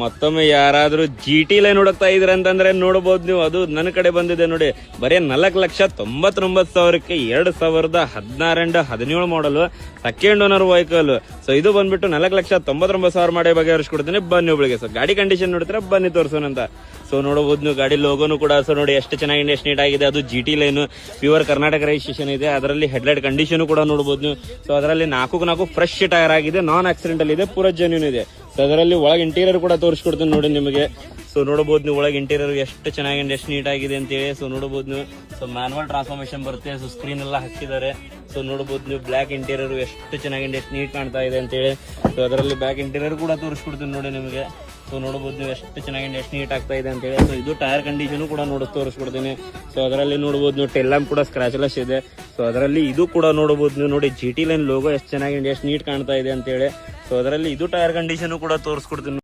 ಮತ್ತೊಮ್ಮೆ ಯಾರಾದ್ರೂ GT line ಹುಡುಕ್ತಾ ಇದ್ರ ಅಂತಂದ್ರೆ ನೋಡಬಹುದು ನೀವು. ಅದು ನನ್ನ ಕಡೆ ಬಂದಿದೆ ನೋಡಿ, ಬರೀ 4,99,000ಕ್ಕೆ 2016 model second owner vehicle. So ಇದು ಬಂದ್ಬಿಟ್ಟು 4,99,000 ಮಾಡಿ ಬಗೆಹರಿಸ್ಕೊಡ್ತೀನಿ. ಬನ್ನಿ ಒಬ್ಬಳಿಗೆ. ಸೊ ಗಾಡಿ ಕಂಡೀಷನ್ ನೋಡ್ತೀರಾ, ಬನ್ನಿ ತೋರ್ಸೋಣ ಅಂತ. ಸೊ ನೋಡಬಹುದು ನೀವು, ಗಾಡಿ ಲೋಗೋನು ಕೂಡ ಸೊ ನೋಡಿ ಎಷ್ಟು ಚೆನ್ನಾಗಿದೆ, ಎಷ್ಟು ನೀಟ್ ಆಗಿದೆ. ಅದು GT line pure Karnataka registration ಇದೆ. ಅದರಲ್ಲಿ ಹೆಡ್ಲೈಟ್ ಕಂಡೀಷನ್ ಕೂಡ ನೋಡಬಹುದು ನೀವು. ಸೊ ಅದರಲ್ಲಿ 4 ಫ್ರೆಶ್ ಟೈರ್ ಆಗಿದೆ, ನಾನ್ ಆಕ್ಸಿಡೆಂಟಲ್ ಇದೆ, ಪೂರ ಜೆನ್ಯೂನ್ ಇದೆ. ಸೊ ಅದರಲ್ಲಿ ಒಳಗೆ ಇಂಟೀರಿಯರ್ ಕೂಡ ತೋರಿಸ್ಕೊಡ್ತೀನಿ ನೋಡಿ ನಿಮಗೆ. ಸೊ ನೋಡಬಹುದು ನೀವು, ಒಳಗೆ ಇಂಟೀರಿಯರ್ ಎಷ್ಟು ಚೆನ್ನಾಗಿದೆ, ಎಷ್ಟು ನೀಟ್ ಆಗಿದೆ ಅಂತ ಹೇಳಿ. ಸೊ ನೋಡಬಹುದು ನೀವು, ಸೊ ಮ್ಯಾನುವಲ್ ಟ್ರಾನ್ಸ್ಫಾರ್ಮೇಶನ್ ಬರುತ್ತೆ. ಸೊ ಸ್ಕ್ರೀನ್ ಎಲ್ಲ ಹಾಕಿದ್ದಾರೆ. ಸೊ ನೋಡಬಹುದು ನೀವು, ಬ್ಲಾಕ್ ಇಂಟೀರಿಯರ್ ಎಷ್ಟು ಚೆನ್ನಾಗಿದೆ, ಎಷ್ಟು ನೀಟ್ ಕಾಣ್ತಾ ಇದೆ ಅಂತ ಹೇಳಿ. ಸೊ ಅದರಲ್ಲಿ ಬ್ಯಾಕ್ ಇಂಟೀರಿಯರ್ ಕೂಡ ತೋರಿಸ್ಕೊಡ್ತೀನಿ ನೋಡಿ ನಿಮಗೆ. ಸೊ ನೋಡಬಹುದು ನೀವು, ಎಷ್ಟು ಚೆನ್ನಾಗಿದೆ, ಎಷ್ಟು ನೀಟ್ ಆಗ್ತಾ ಇದೆ ಅಂತ ಹೇಳಿ. ಸೊ ಇದು ಟೈರ್ ಕಂಡೀಷನ್ ಕೂಡ ತೋರಿಸ್ಕೊಡ್ತೀನಿ. ಸೊ ಅದರಲ್ಲಿ ನೋಡಬಹುದು ನೀವು, ಟೆಲ್ ಲ್ಯಾಂಪ್ ಕೂಡ ಸ್ಕ್ರಾಚ್ಲೆಸ್ ಇದೆ. ಸೊ ಅದರಲ್ಲಿ ಇದು ಕೂಡ ನೋಡಬಹುದು ನೀವು. ನೋಡಿ GT ಲೈನ್ ಲೋಗೋ ಎಷ್ಟು ಚೆನ್ನಾಗಿದೆ, ಎಷ್ಟು ನೀಟ್ ಕಾಣ್ತಾ ಇದೆ ಅಂತ ಹೇಳಿ. ಸೊ ಅದರಲ್ಲಿ ಇದು ಟೈರ್ ಕಂಡೀಷನ್ ಕೂಡ ತೋರಿಸ್ಕೊಡ್ತೀನಿ.